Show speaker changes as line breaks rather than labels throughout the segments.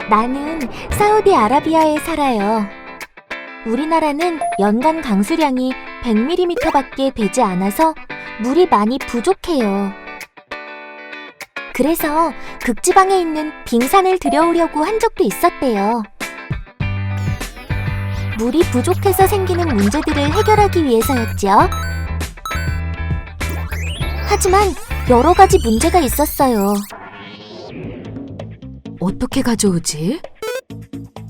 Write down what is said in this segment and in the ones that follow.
나는 사우디아라비아에 살아요. 우리나라는 연간 강수량이 100mm밖에 되지 않아서 물이 많이 부족해요. 그래서 극지방에 있는 빙산을 들여오려고 한 적도 있었대요. 물이 부족해서 생기는 문제들을 해결하기 위해서였죠. 하지만 여러 가지 문제가 있었어요. 어떻게 가져오지?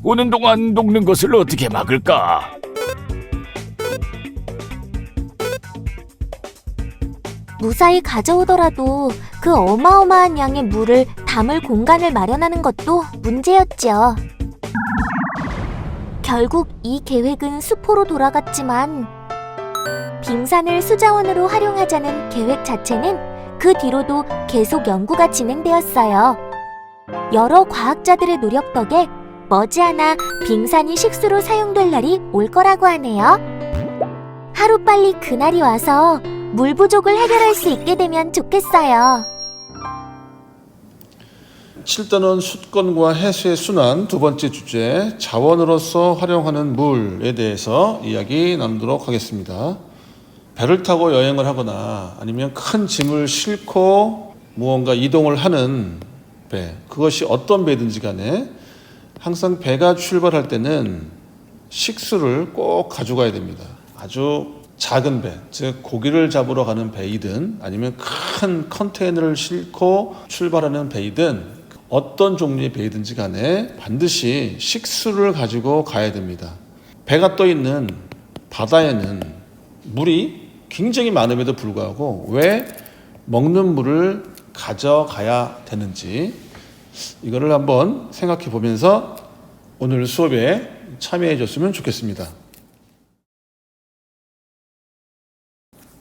오는 동안 녹는 것을 어떻게 막을까?
무사히 가져오더라도 그 어마어마한 양의 물을 담을 공간을 마련하는 것도 문제였죠. 결국 이 계획은 수포로 돌아갔지만 빙산을 수자원으로 활용하자는 계획 자체는 그 뒤로도 계속 연구가 진행되었어요. 여러 과학자들의 노력 덕에 머지않아 빙산이 식수로 사용될 날이 올 거라고 하네요. 하루빨리 그날이 와서 물 부족을 해결할 수 있게 되면 좋겠어요.
7단원 숫건과 해수의 순환 두 번째 주제 자원으로서 활용하는 물에 대해서 이야기 나누도록 하겠습니다. 배를 타고 여행을 하거나 아니면 큰 짐을 싣고 무언가 이동을 하는 배, 그것이 어떤 배든지 간에 항상 배가 출발할 때는 식수를 꼭 가져가야 됩니다. 아주 작은 배, 즉 고기를 잡으러 가는 배이든 아니면 큰 컨테이너를 싣고 출발하는 배이든 어떤 종류의 배이든지 간에 반드시 식수를 가지고 가야 됩니다. 배가 떠 있는 바다에는 물이 굉장히 많음에도 불구하고 왜 먹는 물을 가져가야 되는지 이거를 한번 생각해 보면서 오늘 수업에 참여해 줬으면 좋겠습니다.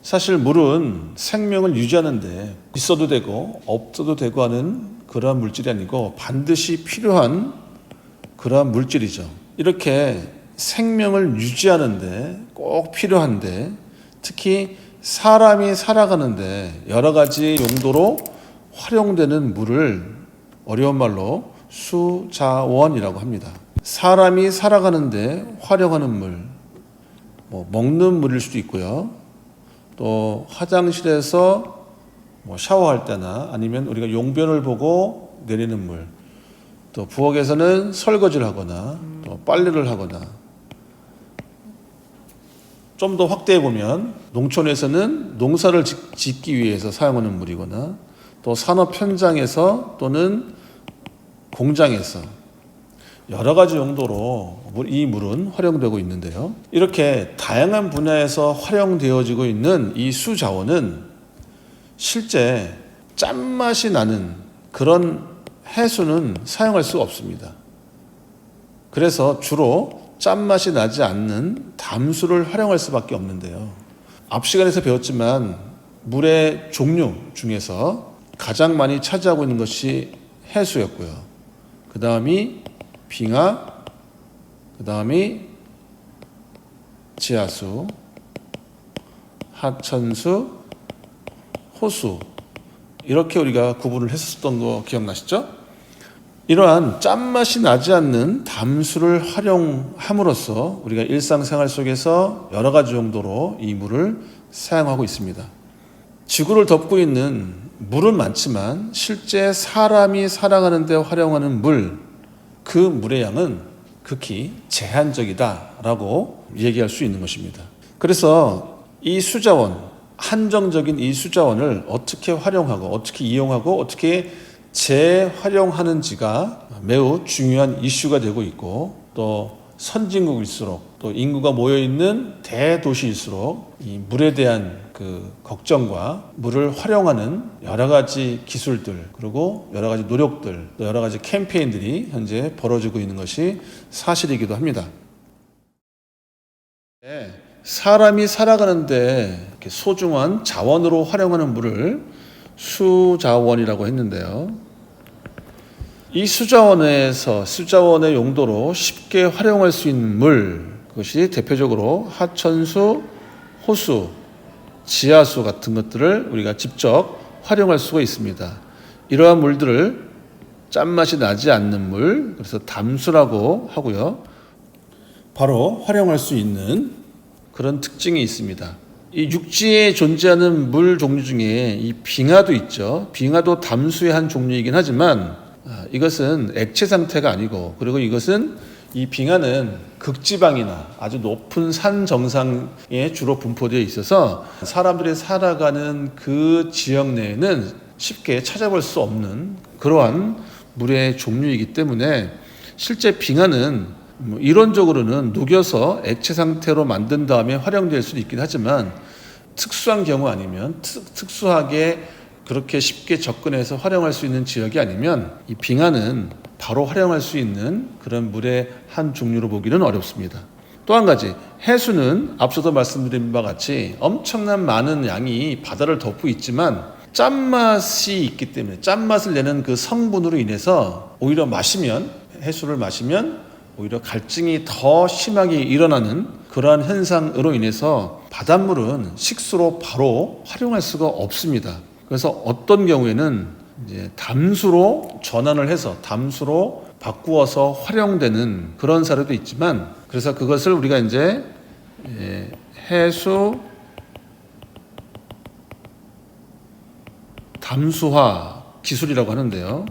사실 물은 생명을 유지하는데 있어도 되고 없어도 되고 하는 그러한 물질이 아니고 반드시 필요한 그러한 물질이죠. 이렇게 생명을 유지하는데 꼭 필요한데 특히 사람이 살아가는데 여러 가지 용도로 활용되는 물을 어려운 말로 수자원이라고 합니다. 사람이 살아가는데 활용하는 물, 먹는 물일 수도 있고요. 또 화장실에서 샤워할 때나 아니면 우리가 용변을 보고 내리는 물, 또 부엌에서는 설거지를 하거나 또 빨래를 하거나 좀 더 확대해 보면 농촌에서는 농사를 짓기 위해서 사용하는 물이거나 또 산업 현장에서 또는 공장에서 여러 가지 용도로 이 물은 활용되고 있는데요. 이렇게 다양한 분야에서 활용되어지고 있는 이 수자원은 실제 짠맛이 나는 그런 해수는 사용할 수가 없습니다. 그래서 주로 짠맛이 나지 않는 담수를 활용할 수밖에 없는데요. 앞 시간에서 배웠지만 물의 종류 중에서 가장 많이 차지하고 있는 것이 해수였고요. 그 다음이 빙하, 그 다음이 지하수, 하천수, 호수 이렇게 우리가 구분을 했었던 거 기억나시죠? 이러한 짠맛이 나지 않는 담수를 활용함으로써 우리가 일상생활 속에서 여러 가지 용도로 이 물을 사용하고 있습니다. 지구를 덮고 있는 물은 많지만 실제 사람이 살아가는 데 활용하는 물, 그 물의 양은 극히 제한적이다라고 얘기할 수 있는 것입니다. 그래서 이 수자원, 한정적인 이 수자원을 어떻게 활용하고 어떻게 이용하고 어떻게 재활용하는지가 매우 중요한 이슈가 되고 있고 또 선진국일수록 또 인구가 모여있는 대도시일수록 이 물에 대한 그 걱정과 물을 활용하는 여러 가지 기술들 그리고 여러 가지 노력들 또 여러 가지 캠페인들이 현재 벌어지고 있는 것이 사실이기도 합니다. 사람이 살아가는데 이렇게 소중한 자원으로 활용하는 물을 수자원이라고 했는데요. 이 수자원의 용도로 쉽게 활용할 수 있는 물, 그것이 대표적으로 하천수, 호수, 지하수 같은 것들을 우리가 직접 활용할 수가 있습니다. 이러한 물들을 짠맛이 나지 않는 물, 그래서 담수라고 하고요. 바로 활용할 수 있는 그런 특징이 있습니다. 이 육지에 존재하는 물 종류 중에 이 빙하도 있죠. 빙하도 담수의 한 종류이긴 하지만 이것은 액체 상태가 아니고, 그리고 이것은 이 빙하는 극지방이나 아주 높은 산 정상에 주로 분포되어 있어서 사람들이 살아가는 그 지역 내에는 쉽게 찾아볼 수 없는 그러한 물의 종류이기 때문에 실제 빙하는 이론적으로는 녹여서 액체 상태로 만든 다음에 활용될 수도 있긴 하지만 특수한 경우 아니면 특수하게 그렇게 쉽게 접근해서 활용할 수 있는 지역이 아니면 이 빙하는 바로 활용할 수 있는 그런 물의 한 종류로 보기는 어렵습니다. 또 한 가지, 해수는 앞서도 말씀드린 바와 같이 엄청난 많은 양이 바다를 덮고 있지만 짠맛이 있기 때문에 짠맛을 내는 그 성분으로 인해서 오히려 해수를 마시면 오히려 갈증이 더 심하게 일어나는 그러한 현상으로 인해서 바닷물은 식수로 바로 활용할 수가 없습니다. 그래서 어떤 경우에는 이제 담수로 전환을 해서 담수로 바꾸어서 활용되는 그런 사례도 있지만, 그래서 그것을 우리가 이제 해수 담수화 기술이라고 하는데요.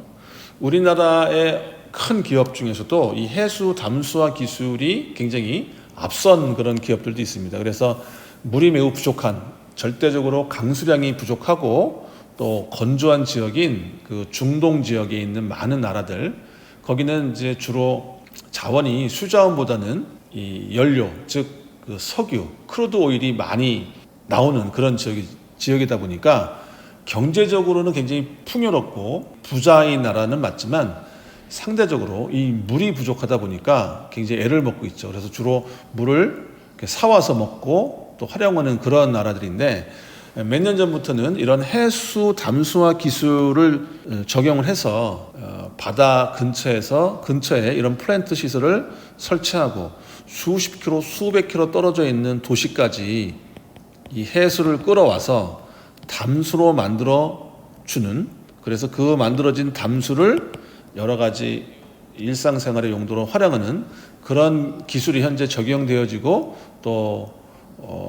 우리나라의 큰 기업 중에서도 이 해수 담수화 기술이 굉장히 앞선 그런 기업들도 있습니다. 그래서 물이 매우 부족한, 절대적으로 강수량이 부족하고 또 건조한 지역인 그 중동 지역에 있는 많은 나라들, 거기는 이제 주로 자원이 수자원보다는 이 연료, 즉 그 석유, 크루드 오일이 많이 나오는 그런 지역이다 보니까 경제적으로는 굉장히 풍요롭고 부자인 나라는 맞지만 상대적으로 이 물이 부족하다 보니까 굉장히 애를 먹고 있죠. 그래서 주로 물을 사와서 먹고 또 활용하는 그런 나라들인데, 몇 년 전부터는 이런 해수 담수화 기술을 적용을 해서 바다 근처에 이런 플랜트 시설을 설치하고 수십 킬로, 수백 킬로 떨어져 있는 도시까지 이 해수를 끌어와서 담수로 만들어 주는, 그래서 그 만들어진 담수를 여러 가지 일상생활의 용도로 활용하는 그런 기술이 현재 적용되어지고 또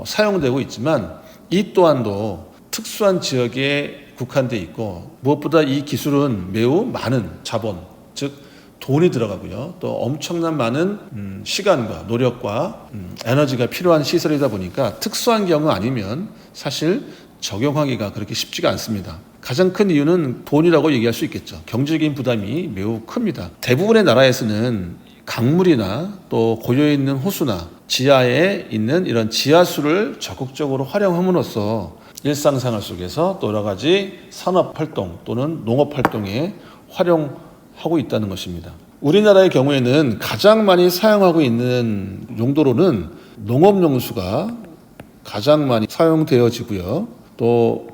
사용되고 있지만, 이 또한도 특수한 지역에 국한되어 있고, 무엇보다 이 기술은 매우 많은 자본, 즉 돈이 들어가고요, 또 엄청난 많은 시간과 노력과 에너지가 필요한 시설이다 보니까 특수한 경우 아니면 사실 적용하기가 그렇게 쉽지가 않습니다. 가장 큰 이유는 돈이라고 얘기할 수 있겠죠. 경제적인 부담이 매우 큽니다. 대부분의 나라에서는 강물이나 또 고여 있는 호수나 지하에 있는 이런 지하수를 적극적으로 활용함으로써 일상생활 속에서 또 여러 가지 산업활동 또는 농업활동에 활용하고 있다는 것입니다. 우리나라의 경우에는 가장 많이 사용하고 있는 용도로는 농업용수가 가장 많이 사용되어지고요. 또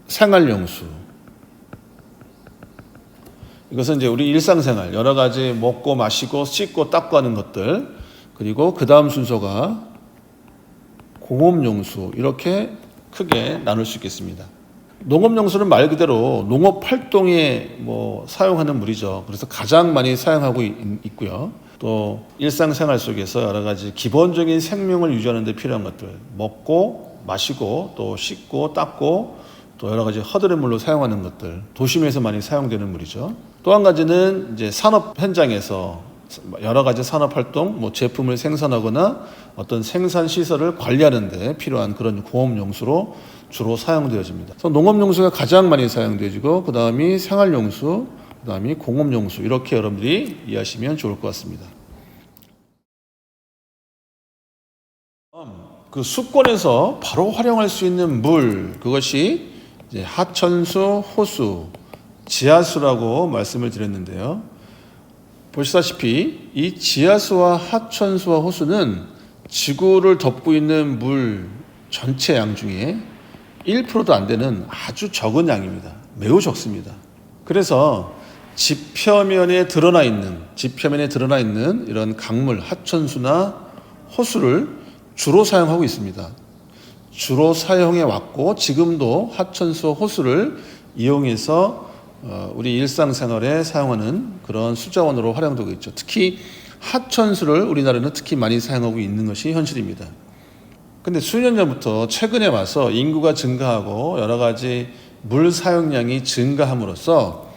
생활용수, 이것은 이제 우리 일상생활 여러 가지 먹고 마시고 씻고 닦고 하는 것들, 그리고 그 다음 순서가 공업용수, 이렇게 크게 나눌 수 있겠습니다. 농업용수는 말 그대로 농업활동에 사용하는 물이죠. 그래서 가장 많이 사용하고 있고요. 또 일상생활 속에서 여러 가지 기본적인 생명을 유지하는 데 필요한 것들, 먹고 마시고 또 씻고 닦고 또 여러 가지 허드렛 물로 사용하는 것들, 도심에서 많이 사용되는 물이죠. 또 한 가지는 이제 산업 현장에서 여러 가지 산업 활동, 제품을 생산하거나 어떤 생산 시설을 관리하는 데 필요한 그런 공업용수로 주로 사용되어집니다. 그래서 농업용수가 가장 많이 사용되어지고, 그 다음이 생활용수, 그 다음이 공업용수, 이렇게 여러분들이 이해하시면 좋을 것 같습니다. 그 수권에서 바로 활용할 수 있는 물, 그것이 이제 하천수, 호수, 지하수라고 말씀을 드렸는데요. 보시다시피 이 지하수와 하천수와 호수는 지구를 덮고 있는 물 전체 양 중에 1%도 안 되는 아주 적은 양입니다. 매우 적습니다. 그래서 지표면에 드러나 있는 이런 강물, 하천수나 호수를 주로 사용하고 있습니다. 주로 사용해 왔고 지금도 하천수, 호수를 이용해서 우리 일상생활에 사용하는 그런 수자원으로 활용되고 있죠. 특히 하천수를 우리나라는 특히 많이 사용하고 있는 것이 현실입니다. 근데 수년 전부터 최근에 와서 인구가 증가하고 여러 가지 물 사용량이 증가함으로써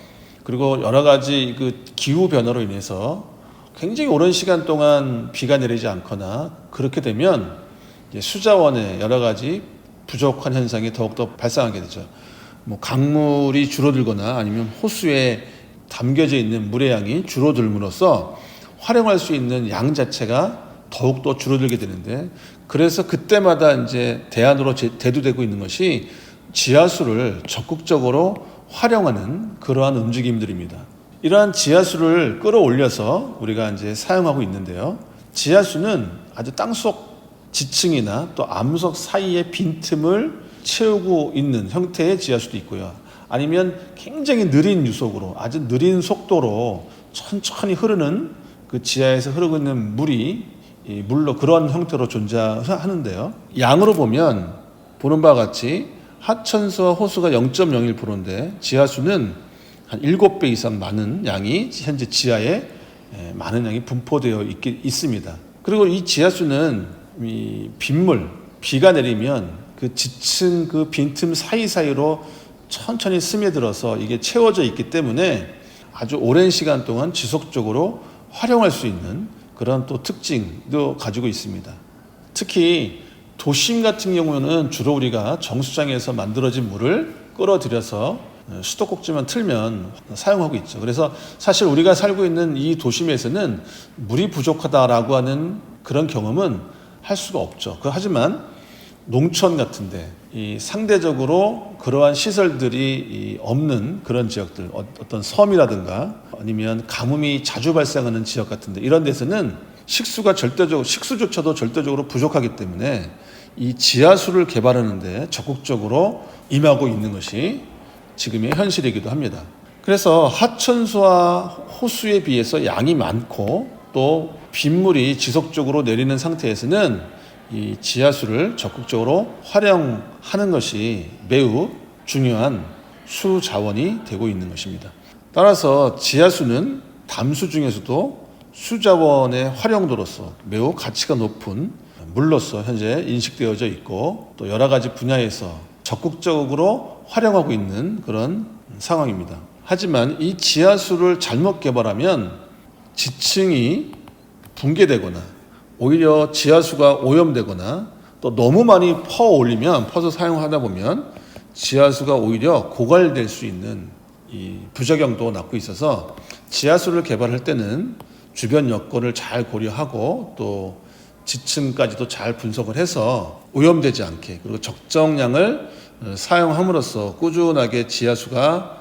그리고 여러 가지 그 기후 변화로 인해서 굉장히 오랜 시간 동안 비가 내리지 않거나 그렇게 되면 수자원의 여러 가지 부족한 현상이 더욱더 발생하게 되죠. 뭐 강물이 줄어들거나 아니면 호수에 담겨져 있는 물의 양이 줄어들므로써 활용할 수 있는 양 자체가 더욱더 줄어들게 되는데, 그래서 그때마다 이제 대안으로 대두되고 있는 것이 지하수를 적극적으로 활용하는 그러한 움직임들입니다. 이러한 지하수를 끌어올려서 우리가 이제 사용하고 있는데요. 지하수는 아주 땅속 지층이나 또 암석 사이의 빈틈을 채우고 있는 형태의 지하수도 있고요. 아니면 굉장히 느린 유속으로 아주 느린 속도로 천천히 흐르는 그 지하에서 흐르고 있는 물이 물로 그런 형태로 존재하는데요. 양으로 보면 보는 바와 같이 하천수와 호수가 0.01%인데 지하수는 한 7배 이상 많은 양이 현재 지하에 많은 양이 분포되어 있습니다. 그리고 이 지하수는 이 빗물, 비가 내리면 그 지층 그 빈틈 사이사이로 천천히 스며들어서 이게 채워져 있기 때문에 아주 오랜 시간 동안 지속적으로 활용할 수 있는 그런 또 특징도 가지고 있습니다. 특히 도심 같은 경우는 주로 우리가 정수장에서 만들어진 물을 끌어들여서 수도꼭지만 틀면 사용하고 있죠. 그래서 사실 우리가 살고 있는 이 도심에서는 물이 부족하다라고 하는 그런 경험은 할 수가 없죠. 하지만 농촌 같은데 이 상대적으로 그러한 시설들이 없는 그런 지역들, 어떤 섬이라든가 아니면 가뭄이 자주 발생하는 지역 같은데 이런 데서는 식수조차도 절대적으로 부족하기 때문에 이 지하수를 개발하는데 적극적으로 임하고 있는 것이 지금의 현실이기도 합니다. 그래서 하천수와 호수에 비해서 양이 많고 또 빗물이 지속적으로 내리는 상태에서는 이 지하수를 적극적으로 활용하는 것이 매우 중요한 수자원이 되고 있는 것입니다. 따라서 지하수는 담수 중에서도 수자원의 활용도로서 매우 가치가 높은 물로서 현재 인식되어져 있고 또 여러 가지 분야에서 적극적으로 활용하고 있는 그런 상황입니다. 하지만 이 지하수를 잘못 개발하면 지층이 붕괴되거나 오히려 지하수가 오염되거나 또 너무 많이 퍼서 사용하다 보면 지하수가 오히려 고갈될 수 있는 이 부작용도 낳고 있어서 지하수를 개발할 때는 주변 여건을 잘 고려하고 또 지층까지도 잘 분석을 해서 오염되지 않게 그리고 적정량을 사용함으로써 꾸준하게 지하수가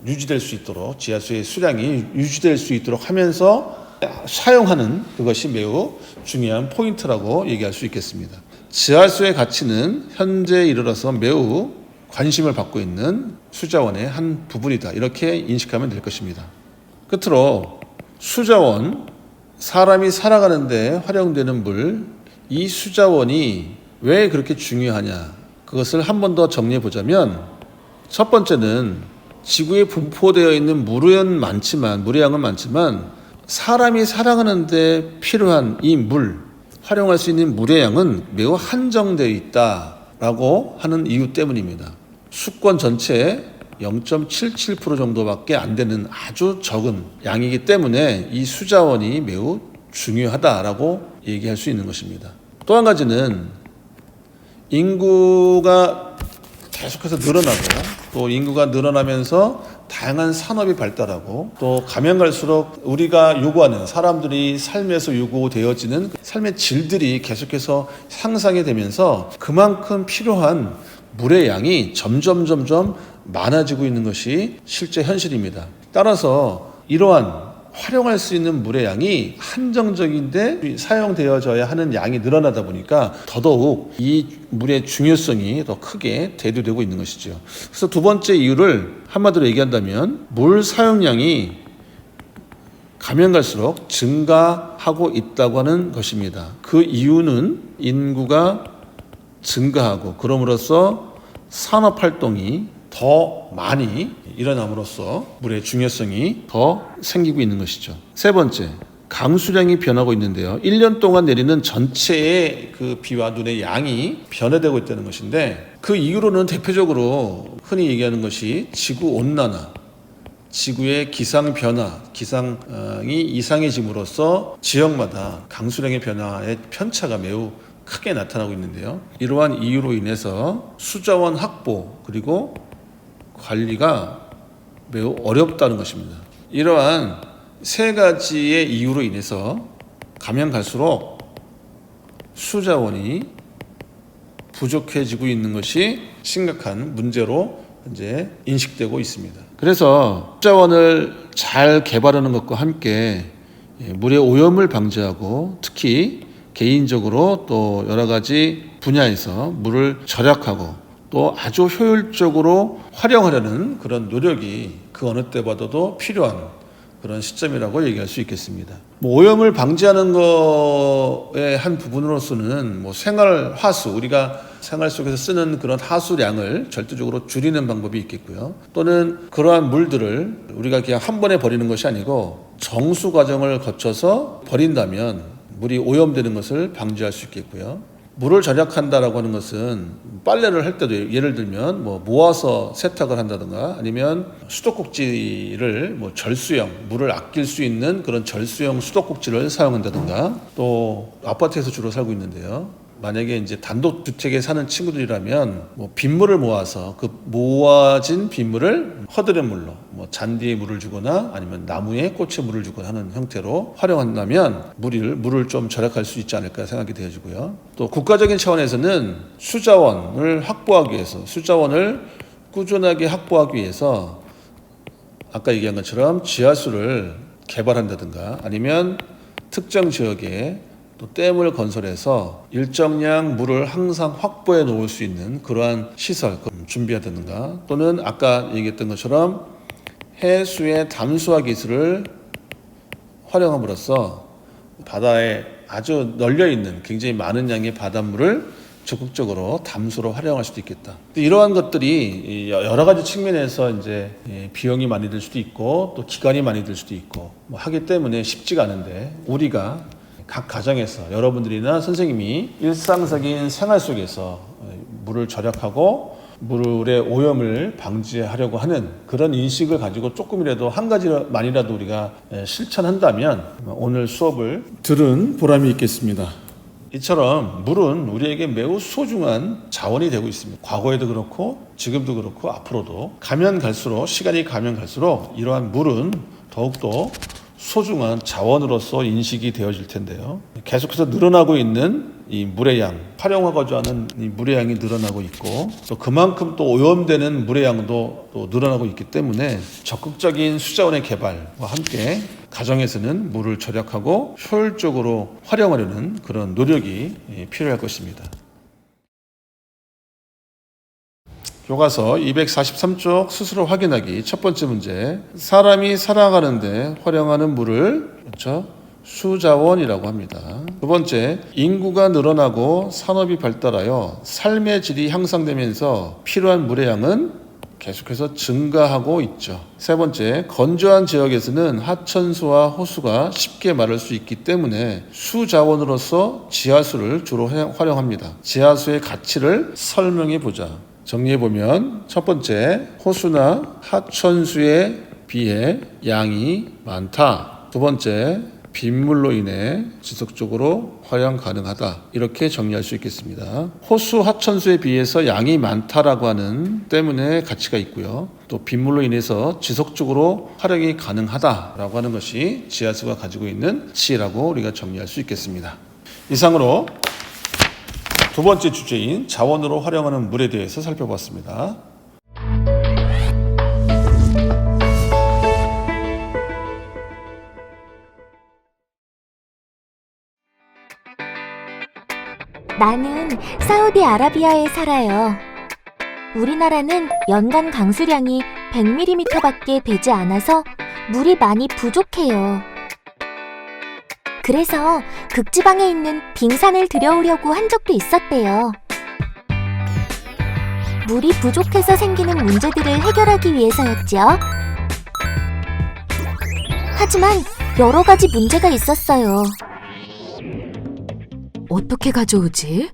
유지될 수 있도록 지하수의 수량이 유지될 수 있도록 하면서 사용하는 그것이 매우 중요한 포인트라고 얘기할 수 있겠습니다. 지하수의 가치는 현재에 이르러서 매우 관심을 받고 있는 수자원의 한 부분이다. 이렇게 인식하면 될 것입니다. 끝으로 수자원, 사람이 살아가는 데 활용되는 물, 이 수자원이 왜 그렇게 중요하냐? 그것을 한 번 더 정리해 보자면 첫 번째는 지구에 분포되어 있는 물의 양은 많지만 사람이 살아가는 데 필요한 이 물, 활용할 수 있는 물의 양은 매우 한정되어 있다라고 하는 이유 때문입니다. 수권 전체의 0.77% 정도밖에 안 되는 아주 적은 양이기 때문에 이 수자원이 매우 중요하다라고 얘기할 수 있는 것입니다. 또 한 가지는 인구가 계속해서 늘어나고 또 인구가 늘어나면서 다양한 산업이 발달하고 또 가면 갈수록 우리가 요구하는 사람들이 삶에서 요구되어지는 삶의 질들이 계속해서 향상이 되면서 그만큼 필요한 물의 양이 점점 많아지고 있는 것이 실제 현실입니다. 따라서 이러한 활용할 수 있는 물의 양이 한정적인데 사용되어져야 하는 양이 늘어나다 보니까 더더욱 이 물의 중요성이 더 크게 대두되고 있는 것이죠. 그래서 두 번째 이유를 한마디로 얘기한다면 물 사용량이 가면 갈수록 증가하고 있다고 하는 것입니다. 그 이유는 인구가 증가하고 그럼으로써 산업활동이 더 많이 일어남으로써 물의 중요성이 더 생기고 있는 것이죠. 세 번째, 강수량이 변하고 있는데요. 1년 동안 내리는 전체의 그 비와 눈의 양이 변화되고 있다는 것인데, 그 이유로는 대표적으로 흔히 얘기하는 것이 지구온난화, 지구의 기상 변화, 기상이 이상해짐으로써 지역마다 강수량의 변화의 편차가 매우 크게 나타나고 있는데요. 이러한 이유로 인해서 수자원 확보 그리고 관리가 매우 어렵다는 것입니다. 이러한 세 가지의 이유로 인해서 가면 갈수록 수자원이 부족해지고 있는 것이 심각한 문제로 현재 인식되고 있습니다. 그래서 수자원을 잘 개발하는 것과 함께 물의 오염을 방지하고 특히 개인적으로 또 여러 가지 분야에서 물을 절약하고 또 아주 효율적으로 활용하려는 그런 노력이 그 어느 때보다도 필요한 그런 시점이라고 얘기할 수 있겠습니다. 오염을 방지하는 거의 한 부분으로서는 생활 하수, 우리가 생활 속에서 쓰는 그런 하수량을 절대적으로 줄이는 방법이 있겠고요. 또는 그러한 물들을 우리가 그냥 한 번에 버리는 것이 아니고 정수 과정을 거쳐서 버린다면 물이 오염되는 것을 방지할 수 있겠고요. 물을 절약한다라고 하는 것은 빨래를 할 때도 예를 들면 모아서 세탁을 한다든가 아니면 수도꼭지를 절수형, 물을 아낄 수 있는 그런 절수형 수도꼭지를 사용한다든가, 또 아파트에서 주로 살고 있는데요. 만약에 이제 단독주택에 사는 친구들이라면 빗물을 모아서 그 모아진 빗물을 허드렛 물로 잔디에 물을 주거나 아니면 나무에 꽃에 물을 주거나 하는 형태로 활용한다면 물을 좀 절약할 수 있지 않을까 생각이 되어지고요. 또 국가적인 차원에서는 수자원을 확보하기 위해서, 수자원을 꾸준하게 확보하기 위해서 아까 얘기한 것처럼 지하수를 개발한다든가 아니면 특정 지역에 또 댐을 건설해서 일정량 물을 항상 확보해 놓을 수 있는 그러한 시설 준비하든가, 또는 아까 얘기했던 것처럼 해수의 담수화 기술을 활용함으로써 바다에 아주 널려 있는 굉장히 많은 양의 바닷물을 적극적으로 담수로 활용할 수도 있겠다. 이러한 것들이 여러 가지 측면에서 이제 비용이 많이 들 수도 있고 또 기간이 많이 들 수도 있고 하기 때문에 쉽지가 않은데, 우리가 각 가정에서 여러분들이나 선생님이 일상적인 생활 속에서 물을 절약하고 물의 오염을 방지하려고 하는 그런 인식을 가지고 조금이라도 한 가지만이라도 우리가 실천한다면 오늘 수업을 들은 보람이 있겠습니다. 이처럼 물은 우리에게 매우 소중한 자원이 되고 있습니다. 과거에도 그렇고 지금도 그렇고 앞으로도 시간이 가면 갈수록 이러한 물은 더욱더 소중한 자원으로서 인식이 되어질 텐데요. 계속해서 늘어나고 있는 이 물의 양, 활용하고자 하는 이 물의 양이 늘어나고 있고 또 그만큼 또 오염되는 물의 양도 또 늘어나고 있기 때문에 적극적인 수자원의 개발과 함께 가정에서는 물을 절약하고 효율적으로 활용하려는 그런 노력이 필요할 것입니다. 교과서 243쪽 스스로 확인하기 첫 번째 문제, 사람이 살아가는데 활용하는 물을 수자원이라고 합니다. 두 번째, 인구가 늘어나고 산업이 발달하여 삶의 질이 향상되면서 필요한 물의 양은 계속해서 증가하고 있죠. 세 번째, 건조한 지역에서는 하천수와 호수가 쉽게 마를 수 있기 때문에 수자원으로서 지하수를 주로 활용합니다. 지하수의 가치를 설명해 보자. 정리해보면 첫 번째, 호수나 하천수에 비해 양이 많다. 두 번째, 빗물로 인해 지속적으로 활용 가능하다. 이렇게 정리할 수 있겠습니다. 호수, 하천수에 비해서 양이 많다라고 하는 때문에 가치가 있고요. 또 빗물로 인해서 지속적으로 활용이 가능하다라고 하는 것이 지하수가 가지고 있는 가치라고 우리가 정리할 수 있겠습니다. 이상으로 두 번째 주제인 자원으로 활용하는 물에 대해서 살펴봤습니다.
나는 사우디아라비아에 살아요. 우리나라는 연간 강수량이 100mm밖에 되지 않아서 물이 많이 부족해요. 그래서 극지방에 있는 빙산을 들여오려고 한 적도 있었대요. 물이 부족해서 생기는 문제들을 해결하기 위해서였죠. 하지만 여러 가지 문제가 있었어요.
어떻게 가져오지?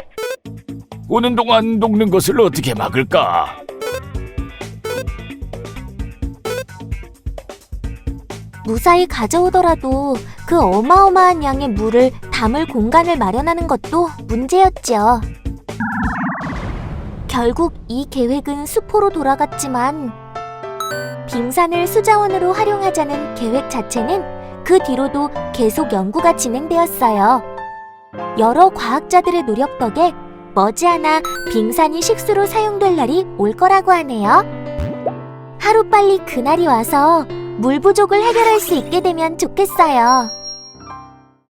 오는 동안 녹는 것을 어떻게 막을까?
무사히 가져오더라도 그 어마어마한 양의 물을 담을 공간을 마련하는 것도 문제였죠. 결국 이 계획은 수포로 돌아갔지만 빙산을 수자원으로 활용하자는 계획 자체는 그 뒤로도 계속 연구가 진행되었어요. 여러 과학자들의 노력 덕에 머지않아 빙산이 식수로 사용될 날이 올 거라고 하네요. 하루빨리 그날이 와서 물 부족을 해결할 수 있게 되면 좋겠어요.